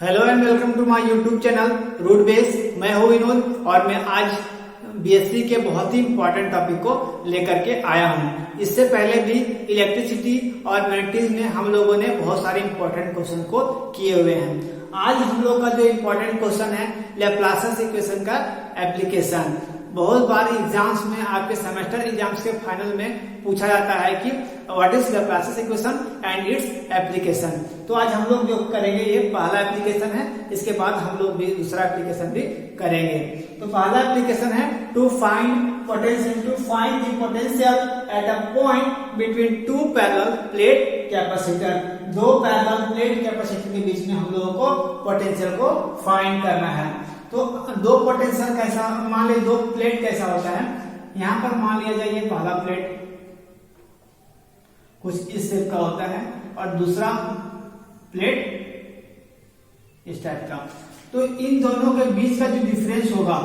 Hello and welcome to my YouTube channel root base. मैं हूं विनोद और मैं आज बीएससी के बहुत ही इंपॉर्टेंट टॉपिक को लेकर के आया हूं। इससे पहले भी इलेक्ट्रिसिटी और मैग्नेटिज्म में हम लोगों ने बहुत सारे इंपॉर्टेंट क्वेश्चन को किए हुए हैं। आज हम लोग का जो इंपॉर्टेंट क्वेश्चन है लैप्लास इक्वेशन का एप्लीकेशन। बहुत बार एग्जाम्स में आपके सेमेस्टर एग्जाम्स के फाइनल में पूछा जाता है कि what is Laplace equation and its application. तो आज हम लोग जो करेंगे ये पहला एप्लीकेशन है, इसके बाद हम लोग भी दूसरा एप्लीकेशन भी करेंगे। तो पहला एप्लीकेशन है to find potential the potential at a point between two parallel plate capacitor. दो पैरेलल प्लेट कैपेसिटर के बीच में हम लोगों को पोटेंशियल को फाइंड करना है। तो दो पोटेंशियल कैसा, मान लीजिए दो प्लेट कैसा होता है, यहां पर मान लिया जाए ये पहला प्लेट कुछ इस शेप का होता है और दूसरा प्लेट इस टाइप का। तो इन दोनों के बीच का जो डिफरेंस होगा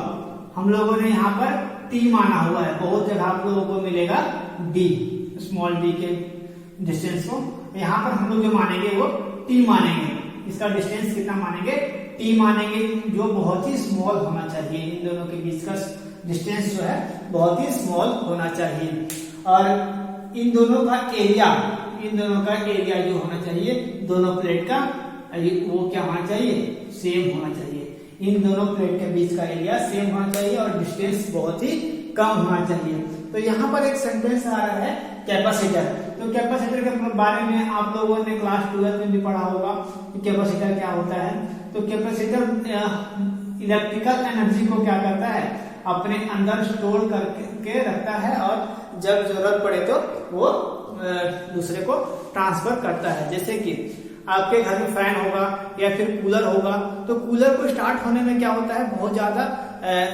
हम लोगों ने यहाँ पर टी माना हुआ है। बहुत जगह आप लोगों को मिलेगा डी, स्मॉल डी के डिस्टेंस को। यहाँ पर हम लोग जो मानेंगे वो टी मानेंगे। इसका डिस्टेंस कितना मानेंगे? टी मानेंगे, जो बहुत ही स्मॉल होना चाहिए। इन दोनों के बीच का डिस्टेंस जो है बहुत ही स्मॉल होना चाहिए। और इन दोनों का एरिया जो होना चाहिए दोनों प्लेट का, वो क्या होना चाहिए? सेम होना चाहिए। इन दोनों प्लेट के बीच का एरिया सेम होना चाहिए और डिस्टेंस बहुत ही कम होना चाहिए। तो यहाँ पर एक सेंटेंस आ रहा है कैपेसिटर। तो कैपेसिटर के बारे में आप लोगों ने क्लास 12 में भी पढ़ा होगा कि कैपेसिटर क्या होता है। तो कैपेसिटर इलेक्ट्रिकल एनर्जी को क्या करता है? अपने अंदर स्टोर करके रखता है और जब जरूरत पड़े तो वो दूसरे को ट्रांसफर करता है। जैसे कि आपके घर में फैन होगा या फिर कूलर होगा, तो कूलर को स्टार्ट होने में क्या होता है? बहुत ज्यादा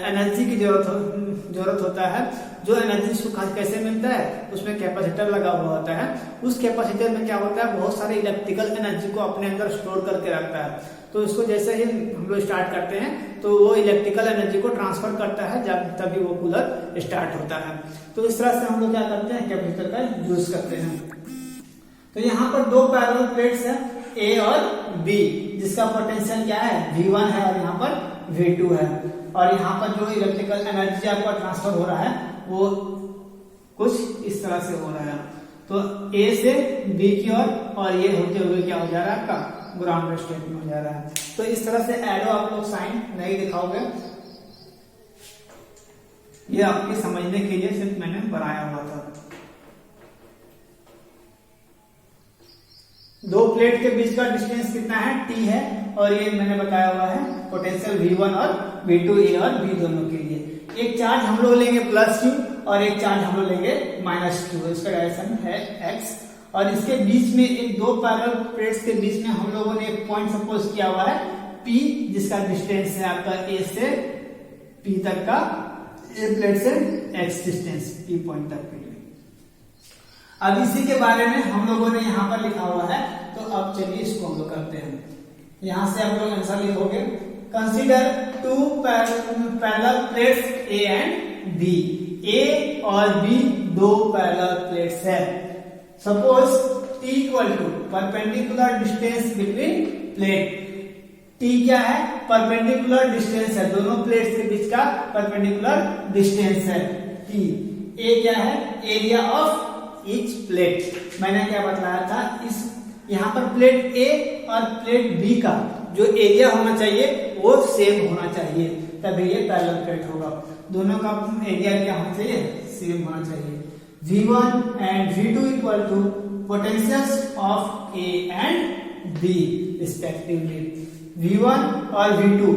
एनर्जी की जरूरत होता है। जो एनर्जी उसको कैसे मिलता है? उसमें कैपेसिटर लगा हुआ होता है। उस कैपेसिटर में क्या होता है? बहुत सारे इलेक्ट्रिकल एनर्जी को अपने अंदर स्टोर करके रखता है। तो इसको जैसे ही हम लोग स्टार्ट करते हैं तो वो इलेक्ट्रिकल एनर्जी को ट्रांसफर करता है, जब तभी वो कूलर स्टार्ट होता है। तो इस तरह से हम लोग क्या करते हैं? कैपेसिटर का यूज करते हैं। तो यहाँ पर दो पैरेलल प्लेट्स है ए और बी, जिसका पोटेंशियल क्या है? V1 है और यहाँ पर V2 है। और यहाँ पर जो इलेक्ट्रिकल एनर्जी आपका ट्रांसफर हो रहा है वो कुछ इस तरह से हो रहा है। तो ए से बी की ओर और ये होते हुए क्या हो जा रहा है? आपका ग्राउंड स्टेट में हो जा रहा है। तो इस तरह से एरो आप लोग साइन नहीं दिखाओगे, ये आपके समझने के लिए सिर्फ मैंने बनाया हुआ था। दो प्लेट के बीच का डिस्टेंस कितना है? टी है। और ये मैंने बताया हुआ है पोटेंशियल V1 और V2, ए और बी दोनों के लिए। एक चार्ज हम लोग लेंगे +Q और एक चार्ज हम लोग लेंगे -Q। इसका डायरेक्शन है X। और इसके बीच में एक दो पैरेलल प्लेट्स के बीच में हम लोगों ने एक पॉइंट सपोज किया हुआ है P, जिसका डिस्टेंस है आपका A से P तक का, A प्लेट से X डिस्टेंस P पॉइंट तक के लिए। अब इसी के बारे में हम लोगों ने यहाँ पर लिखा हुआ है। तो अब चलिए इसको हम लोग करते हैं। यहाँ से आप लोग आंसर लिखोगे, consider two parallel plates A and B। A और B दो पैरेलल प्लेट्स है। Suppose T equal to perpendicular distance between plate. T क्या है? परपेंडिकुलर डिस्टेंस है, दोनों प्लेट्स के बीच का परपेंडिकुलर डिस्टेंस है T। A क्या है? Area of each plate. मैंने क्या बताया था? इस यहाँ पर प्लेट A और प्लेट B का जो एरिया होना चाहिए वो सेम होना चाहिए, तभी ये पैरेलल प्लेट होगा। दोनों का एरिया क्या होना चाहिए? सेम होना चाहिए। V1 and V2 equal to potentials of A and B respectively. V1 और V2,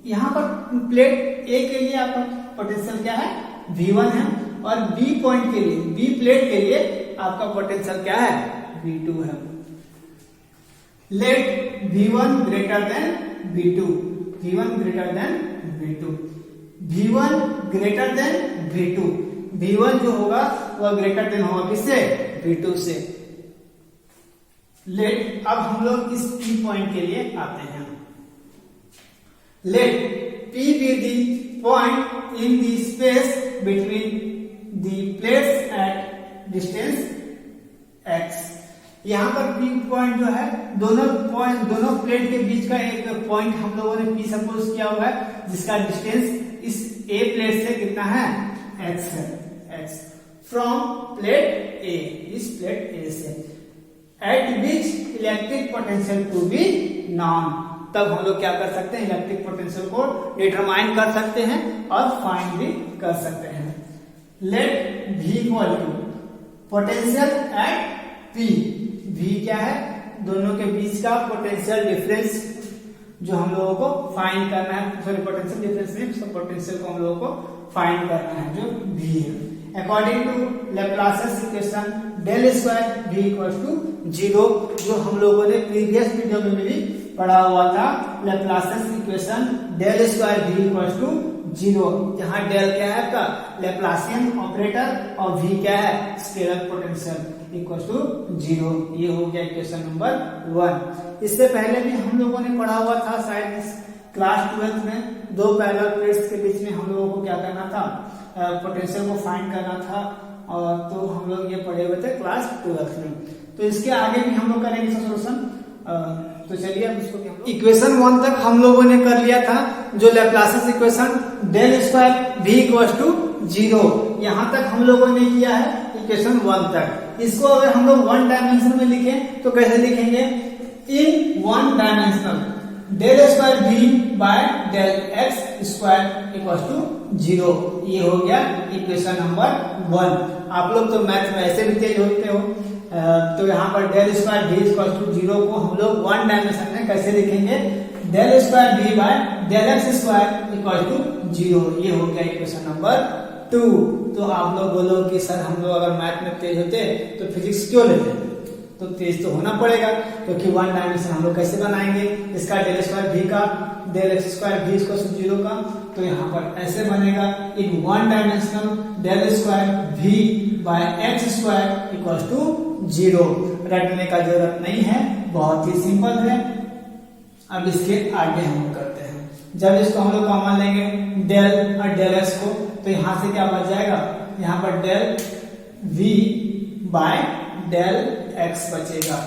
यहाँ पर प्लेट A के लिए आपका पोटेंशियल क्या है? V1 है। और B पॉइंट के लिए, B प्लेट के लिए आपका पोटेंशियल क्या है? V2 है। Let V1 greater than V2, V1 greater than V2, V1 greater than V2। V1 जो होगा वह ग्रेटर देन होगा किससे? V2 से। लेट अब हम लोग इस P पॉइंट के लिए आते हैं। Let P be the point in the space between the plates at distance X। यहाँ पर P पॉइंट जो है दोनों प्लेट के बीच का एक पॉइंट हम लोगों ने P सपोज किया हुआ है, जिसका डिस्टेंस इस A प्लेट से कितना है, x है, x फ्रॉम प्लेट A, इस प्लेट A से, at which electric potential to be known. तब हम लोग क्या कर सकते हैं, इलेक्ट्रिक पोटेंशियल को डिटरमाइन कर सकते हैं और फाइंड भी कर सकते हैं। Let V equal to potential at P, V क्या है, दोनों के बीच का पोटेंशियल डिफरेंस जो हम लोगों को फाइंड करना है, सॉरी पोटेंशियल डिफरेंस नहीं, पोटेंशियल को हम लोगों को फाइंड करना है, जो V है। According to Laplace equation del square V equal to 0, जो हम लोगों ने प्रीवियस वीडियो में भी पढ़ा हुआ था, Laplace equation del square V equal to 0, जहां डेल क्या है आपका लैप्लासियन ऑपरेटर और V क्या है स्केलर पोटेंशियल इक्वल टू 0। ये हो गया इक्वेशन नंबर 1। इससे पहले भी हम लोगों ने पढ़ा हुआ था शायद क्लास 12th में, दो पैरेलल प्लेट्स के बीच में हम लोगों को क्या करना था, पोटेंशियल को फाइंड करना था, और तो हम लोग ये पढ़े हुए थे क्लास 12th में। तो इसके आगे भी हम लोग करेंगे सोल्यूशन। तो चलिए अब इसको इक्वेशन 1 तक हम लोगों ने कर लिया था, जो Laplace equation del square V equal to 0, यहां तक हम लोगों ने किया है इक्वेशन 1 तक। इसको अगर हम लोग 1 डायमेंशन में लिखें तो कैसे लिखेंगे, in 1 dimensional del square V by del x square equal to 0। ये हो गया इक्वेशन नंबर 1। आप लोग तो मैथ में ऐसे भी तेज होते हो, तो यहाँ पर del square V equal to 0 को हम लोग 1 डायमेंशन में कैसे लिखेंगे, del square V by del x square equal to 0। ये हो गया इक्वेशन नंबर 2। तो आप लोग बोलो कि सर हम लोग अगर मैथ में तेज होते तो फिजिक्स क्यों लेते, तो तेज तो होना पड़ेगा, क्योंकि 1 डायमेंशन हम लोग कैसे बनाएंगे, इसका डेल स्क्वायर V का del x square V equal to 0 का, तो यहाँ पर ऐसे बनेगा, in 1 dimensional del square V by x square equal to 0। रटने का जरूरत नहीं है, बहुत ही सिंपल है। अब इसके आगे हम लोग करते हैं, जब इसको हम लोग कॉमन लेंगे डेल और डेल x को, तो यहां से क्या बच जाएगा, यहाँ पर del V by del x बचेगा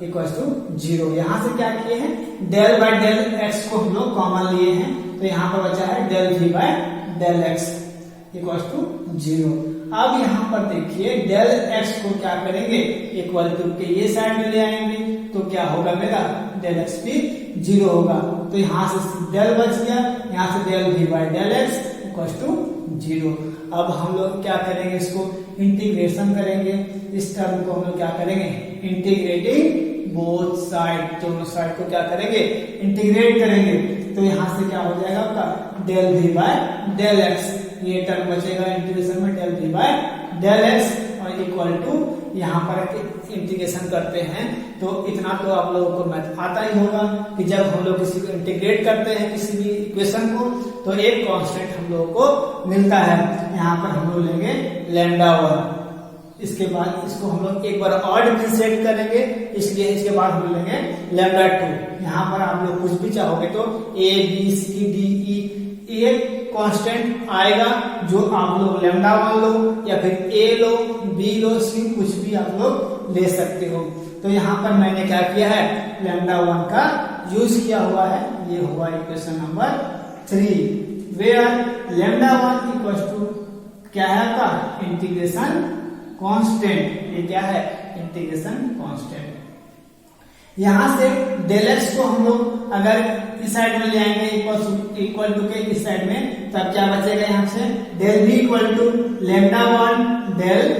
इक्वल टू 0। यहां से क्या किए हैं, डेल बाय डेल x को हम लोग कॉमन लिए हैं, तो यहाँ पर बचा है del V by del x equal to 0। अब यहाँ पर देखिए डेल x को क्या करेंगे, इक्वल टू के ये साइड में ले आएंगे, तो क्या होगा मेरा डेल x भी 0 होगा। तो यहाँ से डेल बच गया, यहाँ से del V by del x equal to 0। अब हम लोग क्या करेंगे, इसको इंटीग्रेशन करेंगे, इस टर्म को हम लोग क्या करेंगे, इंटीग्रेटिंग बोथ साइड, दोनों साइड को क्या करेंगे, इंटीग्रेट करेंगे। तो यहाँ से क्या हो जाएगा आपका del V by del x, ये टर्म बचेगा इंटीग्रेशन में del V by del x, और इक्वल टू यहाँ पर इंटीग्रेशन करते हैं तो इतना तो आप लोगों को मैथ आता ही होगा कि जब हम लोग किसी को इंटीग्रेट करते हैं किसी भी इक्वेशन को, तो एक कांस्टेंट हम लोगों को मिलता है। यहाँ पर हम लोग लेंगे λ1, इसके बाद इसको हम लोग एक बार और डिफरेंशिएट करेंगे, इसलिए इसके बाद हम लेंगे λ2। यहाँ पर आप लोग कुछ भी चाहोगे तो A B C D E एक कांस्टेंट आएगा, जो आप लोग λ1 लो या फिर A low B low C, कुछ भी आप लोग ले सकते हो। तो यहाँ पर मैंने क्या किया है, λ1 का यूज किया हुआ है, ये हुआ equation number 3, where λ1 equal to क्या है आपका इंटीग्रेशन कांस्टेंट। ये क्या है, इंटीग्रेशन कांस्टेंट। यहां से डेल x को हम लोग अगर इस साइड में ले आएंगे इक्वल टू के इस साइड में, तब क्या बचेगा, यहाँ से del v equal to λ1 del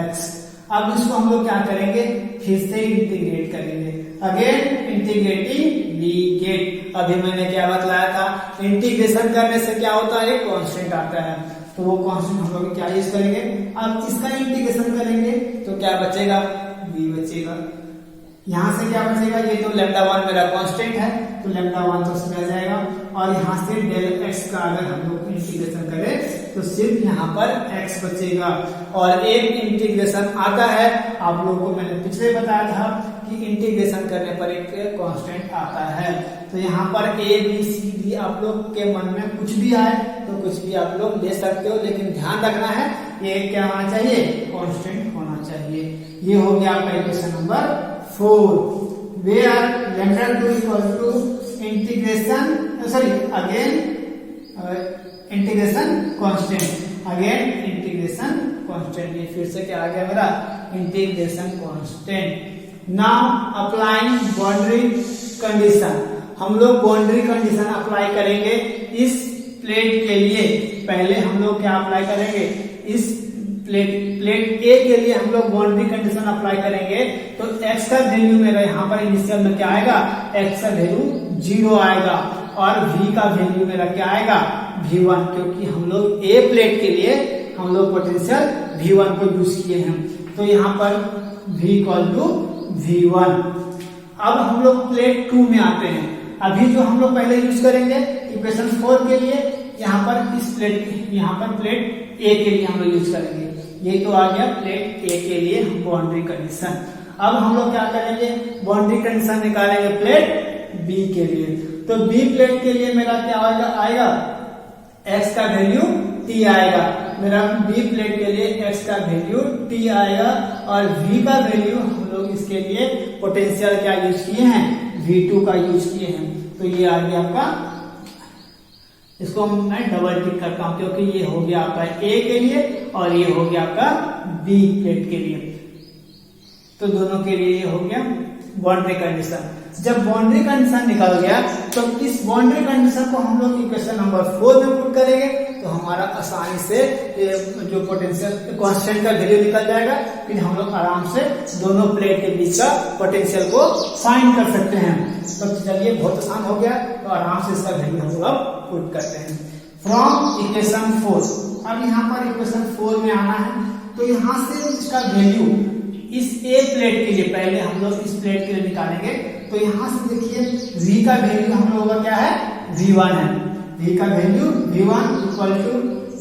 x। अब इसको हम लोग क्या करेंगे, फिर से इंटीग्रेट करेंगे, अगेन इंटीग्रेटिंग वी गेट। अभी मैंने क्या बतलाया था, इंटीग्रेशन करने से क्या होता है, कांस्टेंट आता है, तो वो कांस्टेंट हम लोग क्या यूज करेंगे। अब इसका इंटीग्रेशन करेंगे तो क्या बचेगा, v बचेगा। यहाँ से क्या बचेगा, ये तो λ1 मेरा कांस्टेंट है, तो λ1 तो रह जाएगा, और यहाँ से डेल x का अगर हम लोग इंटीग्रेशन करें तो सिर्फ यहाँ पर x बचेगा। और एक इंटीग्रेशन आता है, आप लोगों को मैंने पिछले बताया था कि इंटीग्रेशन करने पर एक कांस्टेंट आता है। तो यहाँ पर A B C D आप लोग के मन में कुछ भी आए तो कुछ भी आप लोग ले सकते हो, लेकिन ध्यान रखना है ये क्या होना चाहिए, कांस्टेंट होना चाहिए। ये हो गया आपका equation number 4 where lambda 2 equal to integration integration constant, again integration constant. ये फिर से क्या आ गया मेरा integration constant. Now applying boundary condition, हम लोग बाउंड्री कंडीशन अप्लाई करेंगे इस प्लेट के लिए। पहले हम लोग क्या अप्लाई करेंगे, इस प्लेट ए के लिए हम लोग बाउंड्री कंडीशन अप्लाई करेंगे। तो x का वैल्यू मेरा यहाँ पर इनिशियल में क्या आएगा, x का वैल्यू 0 आएगा और v का वैल्यू मेरा क्या आएगा v1, क्योंकि हम लोग ए प्लेट के लिए हम लोग पोटेंशियल v1 को यूज किए हैं। तो यहाँ पर v इक्वल टू v1। अब हम लोग प्लेट 2 में आते हैं। अभी जो हम लोग पहले यूज करेंगे इक्वेशन 4 के लिए, यहाँ पर इस यहाँ पर प्लेट ए के लिए हम लोग यूज करेंगे। ये तो आ गया प्लेट ए के लिए बाउंड्री कंडीशन। अब हम लोग क्या करेंगे, बाउंड्री कंडीशन निकालेंगे प्लेट बी के लिए। तो बी प्लेट के लिए मेरा क्या आएगा x का वैल्यू t आएगा। मेरा बी प्लेट के लिए x का वैल्यू t आएगा और v का वैल्यू हम लोग इसके लिए पोटेंशियल क्या यूज किए हैं, v2 का यूज किए हैं। तो ये आ गया आपका, इसको मैं डबल टिक करता हूं क्योंकि ये हो गया आपका ए के लिए और ये हो गया आपका बी प्लेट के लिए। तो दोनों के लिए ये हो गया बाउंड्री कंडीशन। जब बाउंड्री कंडीशन निकल गया तो इस बाउंड्री कंडीशन को हम लोग इक्वेशन नंबर 4 में पुट करेंगे तो हमारा आसानी से जो पोटेंशियल कांस्टेंट का वैल्यू निकल जाएगा। फिर हम लोग आराम से दोनों प्लेट के बीच का पोटेंशियल को फाइंड कर सकते हैं। तो चलिए बहुत आसान हो गया, तो आराम से इसका वैल्यू हम लोग अब पुट करते हैं फ्रॉम इक्वेशन 4। अब यहाँ पर इक्वेशन 4 में आना है, तो यहाँ से इसका वैल्यू इस ए प्लेट के लिए पहले हम लोग इस प्लेट के लिए निकालेंगे। तो यहाँ से देखिए v का वैल्यू हम लोगों का क्या है, v1 है। v का वैल्यू v1 इक्वल टू,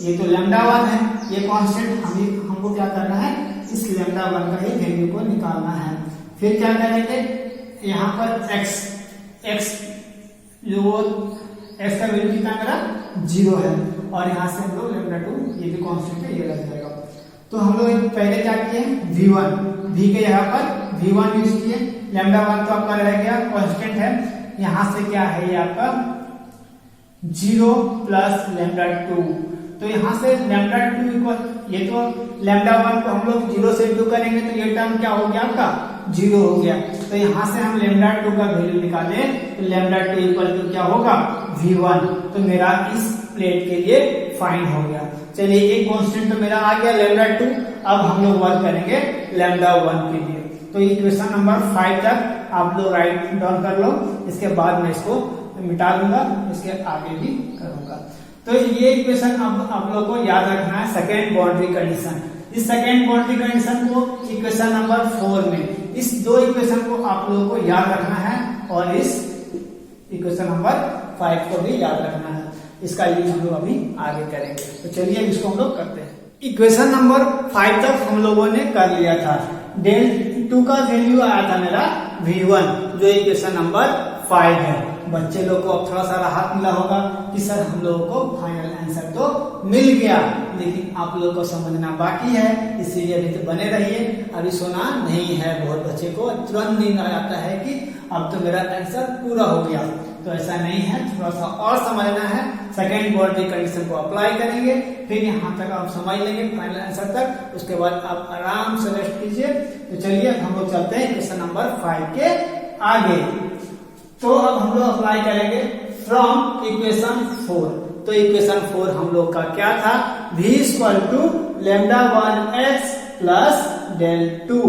ये तो λ1 है, ये कांस्टेंट हमको क्या करना है, इस λ1 का ही वैल्यू को निकालना है। फिर क्या करेंगे, यहाँ पर x जो x का वैल्यू कितना मेरा 0 है और यहाँ से हम लोग λ2 ये भी कांस्टेंट है, ये लग जाएगा। तो हम लोग पहले क्या किए v1, v के यहाँ पर v1 यूज किए, λ1 तो आपका रह गया कांस्टेंट है। यहाँ से क्या है ये आपका 0 प्लस λ2। तो यहाँ से λ2 इक्वल, ये तो λ1 को हम लोग 0 से इंटू करेंगे तो ये टर्म क्या हो गया आपका 0 हो गया। तो यहाँ से हम λ2 का वैल्यू निकाले तो λ2 इक्वल टू क्या होगा v1। तो मेरा इस प्लेट के लिए फाइंड हो गया। चलिए एक कांस्टेंट तो मेरा आ गया λ2। अब हम लोग वर्क करेंगे λ1 के लिए। तो इक्वेशन नंबर 5 तक आप लोग राइट डाउन कर लो, इसके बाद मैं इसको मिटा दूंगा, इसके आगे भी करूंगा। तो ये इक्वेशन अब आप लोग को याद रखना है सेकेंड बाउंड्री कंडीशन। इस सेकेंड बाउंड्री कंडीशन को इक्वेशन नंबर 4 में, इस दो इक्वेशन को आप लोगों को याद रखना है और इस इक्वेशन नंबर 5 को भी याद रखना है। इसका यूज हम लोग अभी आगे करेंगे। तो चलिए अब इसको हम लोग करते हैं। इक्वेशन नंबर 5 तक हम लोगों ने कर लिया था। del2 का वैल्यू आया था मेरा v1 जो इक्वेशन नंबर 5 है। बच्चे लोग को अब थोड़ा सा राहत मिला होगा कि सर हम लोगों को फाइनल आंसर तो मिल गया, लेकिन आप लोगों को समझना बाकी है, इसीलिए अभी तो बने रहिए। अभी सोना नहीं है, बहुत बच्चे को तुरंत नींद आ जाता है कि अब तो मेरा आंसर पूरा हो गया। तो ऐसा नहीं है, थोड़ा सा और समझना है। सेकेंड बाउंड्री कंडीशन को अप्लाई करेंगे, फिर यहाँ तक आप समझ लेंगे फाइनल आंसर तक, उसके बाद आप आराम से रेस्ट कीजिए। तो चलिए हम लोग चलते हैं इक्वेशन नंबर 5 के आगे। तो अब हम लोग अप्लाई करेंगे फ्रॉम इक्वेशन 4। तो इक्वेशन 4 हम लोग का क्या था, v equal to λ1x plus del2,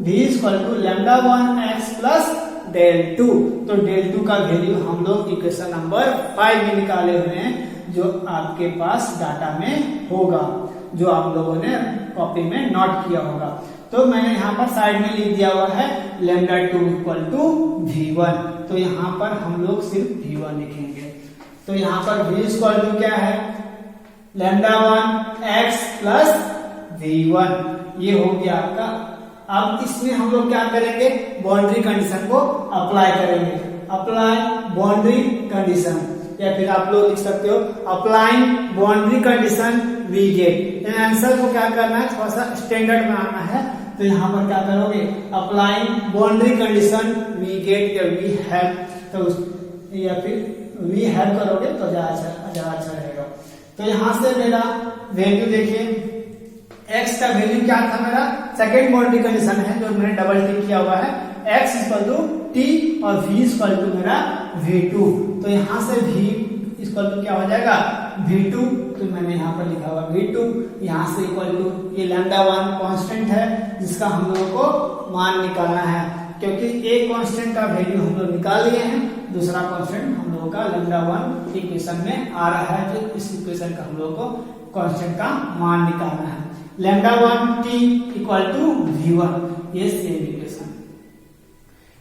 v equal to λ1x plus del2। तो del2 का वैल्यू हम लोग इक्वेशन नंबर 5 में निकाले हुए हैं, जो आपके पास डाटा में होगा, जो आप लोगों ने कॉपी में नोट किया होगा। तो मैंने यहाँ पर साइड में लिख दिया हुआ है λ2 इक्वल टू v1। तो यहाँ पर हम लोग सिर्फ v1 लिखेंगे। तो यहाँ पर v इक्वल टू क्या है, λ1x प्लस v1, ये हो गया आपका। अब इसमें हम लोग क्या करेंगे, बाउंड्री कंडीशन को अप्लाई करेंगे। अप्लाई बाउंड्री कंडीशन, या फिर आप लोग लिख सकते हो applying boundary condition we get. Answer को क्या करना है, थोड़ा सा स्टैंडर्ड बनाना है। तो तो यहाँ पर क्या करोगे, applying boundary condition we get या वी हैव, तो या फिर वी हैव करोगे तो ज्यादा अच्छा रहेगा। तो यहाँ से मेरा वैल्यू देखिए, x का वैल्यू क्या था मेरा, सेकेंड बाउंड्री कंडीशन है जो मैंने डबल टिक किया हुआ है, x इक्वल टू t और v इक्वल टू मेरा v2। तो यहाँ से v इक्वल टू क्या हो जाएगा v2, तो मैंने यहाँ पर लिखा हुआ v2, यहाँ से इक्वल टू ये λ1 कांस्टेंट है जिसका हम लोगों को मान निकालना है, क्योंकि एक कांस्टेंट का वैल्यू हम लोग निकाल लिए हैं, दूसरा कांस्टेंट हम लोगों का λ1 इक्वेशन में आ रहा है, जो इस इक्वेशन का हम लोगों को कांस्टेंट का मान निकालना है। λ1 t इक्वल टू v1, ये सेम इक्वेशन।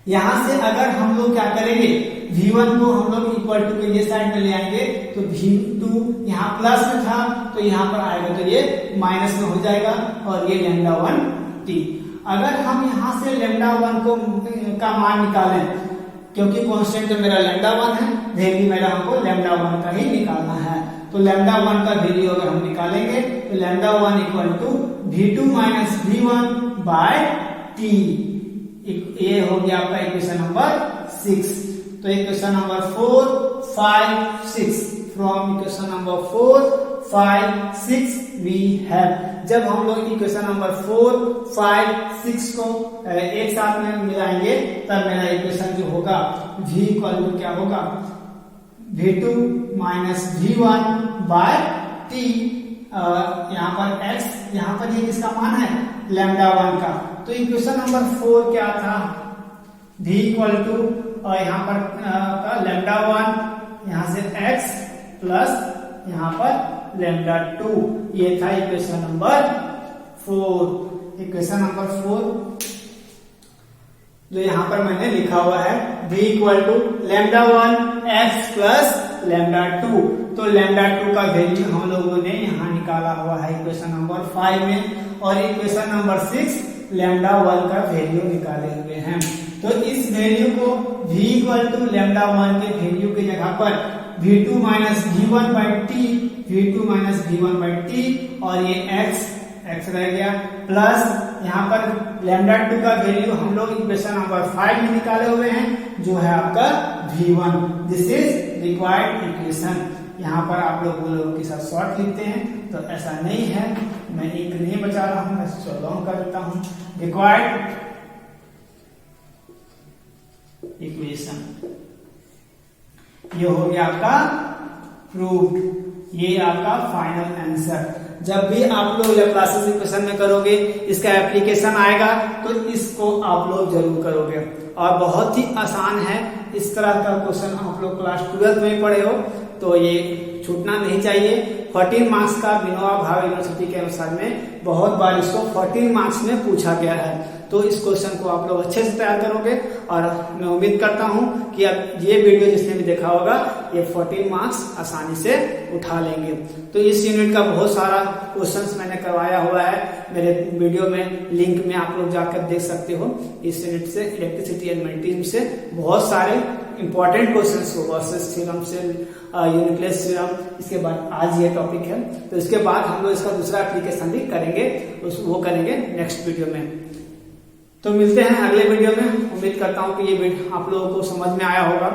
यहां से अगर हम लोग क्या करेंगे, v1 को हम लोग इक्वल टू के ये साइड में ले आएंगे, तो v2 यहाँ प्लस में था तो यहाँ पर आएगा तो ये माइनस में हो जाएगा, और ये λ1 t। अगर हम यहाँ से λ1 को का मान निकालें, क्योंकि कांस्टेंट तो मेरा λ1 है, वैल्यू मेरा हमको λ1 का ही निकालना है, तो λ1 का वैल्यू अगर हम निकालेंगे तो λ1 equal to v2 minus v1 by t, ये हो गया आपका इक्वेशन नंबर 6। तो equation number 4, 5, 6, from equation number 4, 5, 6 we have. जब हम लोग इक्वेशन नंबर 4, 5, 6 को एक साथ में मिलाएंगे तब मेरा इक्वेशन जो होगा v इक्वल टू क्या होगा, v2 minus v1 by t, यहाँ पर x, यहाँ पर ये किसका मान है λ1 का। तो इक्वेशन नंबर 4 क्या था, v इक्वल टू और यहाँ पर λ1, यहाँ से x प्लस यहाँ पर λ2, ये था इक्वेशन नंबर 4। इक्वेशन नंबर 4 जो यहाँ पर मैंने लिखा हुआ है, v equal to λ1 x plus λ2, तो λ2 का वैल्यू हम लोगों ने यहाँ निकाला हुआ है इक्वेशन नंबर 5 में, और इक्वेशन नंबर 6 λ1 का वैल्यू निकाले हुए हैं। तो इस वैल्यू को v इक्वल टू λ1 के वैल्यू की जगह पर v2 minus v1 by T, v2 minus v1 by T, और ये x रह गया, प्लस यहाँ पर λ2 का वैल्यू हम लोग इक्वेशन नंबर 5 में निकाले हुए हैं, जो है आपका v1। This is required equation. यहाँ पर आप लोग के साथ शॉर्ट लिखते हैं, तो ऐसा नहीं है, मैं एक नहीं बचा रहा हूँ, मैं इसको लॉन्ग कर देता हूँ। रिक्वायर्ड इक्वेशन, ये हो गया आपका प्रूव्ड, ये आपका फाइनल आंसर। जब भी आप लोग लैप्लासियस इक्वेशन में करोगे, इसका एप्लीकेशन आएगा तो इसको आप लोग जरूर करोगे, और बहुत ही आसान है। इस तरह का क्वेश्चन आप लोग क्लास 12 में पढ़े हो, तो ये छूटना नहीं चाहिए। 14 मार्क्स का विनोबा भावे यूनिवर्सिटी के अनुसार में बहुत बार इसको 14 मार्क्स में पूछा गया है, तो इस क्वेश्चन को आप लोग अच्छे से तैयार करोगे, और मैं उम्मीद करता हूं कि अब ये वीडियो जिसने भी देखा होगा ये 14 मार्क्स आसानी से उठा लेंगे। तो इस यूनिट का बहुत सारा क्वेश्चंस मैंने करवाया हुआ है मेरे वीडियो में, लिंक में आप लोग जाकर देख सकते हो। इस यूनिट से इलेक्ट्रिसिटी एंड मैग्नेटिज्म से बहुत सारे इंपॉर्टेंट क्वेश्चंस हो, गॉसेस थ्योरम से यूनिटलेस थ्योरम, इसके बाद आज ये टॉपिक है, तो इसके बाद हम लोग इसका दूसरा एप्लीकेशन भी करेंगे, वो करेंगे नेक्स्ट वीडियो में। तो मिलते हैं अगले वीडियो में। उम्मीद करता हूँ कि ये वीडियो आप लोगों को समझ में आया होगा,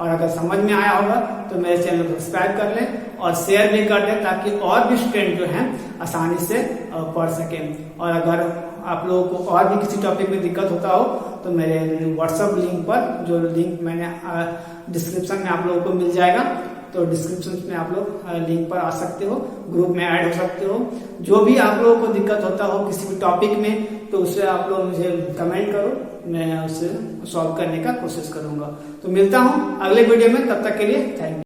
और अगर समझ में आया होगा तो मेरे चैनल को सब्सक्राइब कर लें और शेयर भी कर दें, ताकि और भी स्टूडेंट जो हैं आसानी से पढ़ सकें। और अगर आप लोगों को और भी किसी टॉपिक में दिक्कत होता हो तो मेरे व्हाट्सएप लिंक पर, जो लिंक मैंने डिस्क्रिप्शन में आप लोगों को मिल जाएगा, तो डिस्क्रिप्शन में आप लोग लिंक पर आ सकते हो, ग्रुप में ऐड हो सकते हो। जो भी आप लोगों को दिक्कत होता हो किसी भी टॉपिक में, तो उसे आप लोग मुझे कमेंट करो, मैं उसे सॉल्व करने का कोशिश करूंगा। तो मिलता हूं अगले वीडियो में, तब तक के लिए थैंक यू।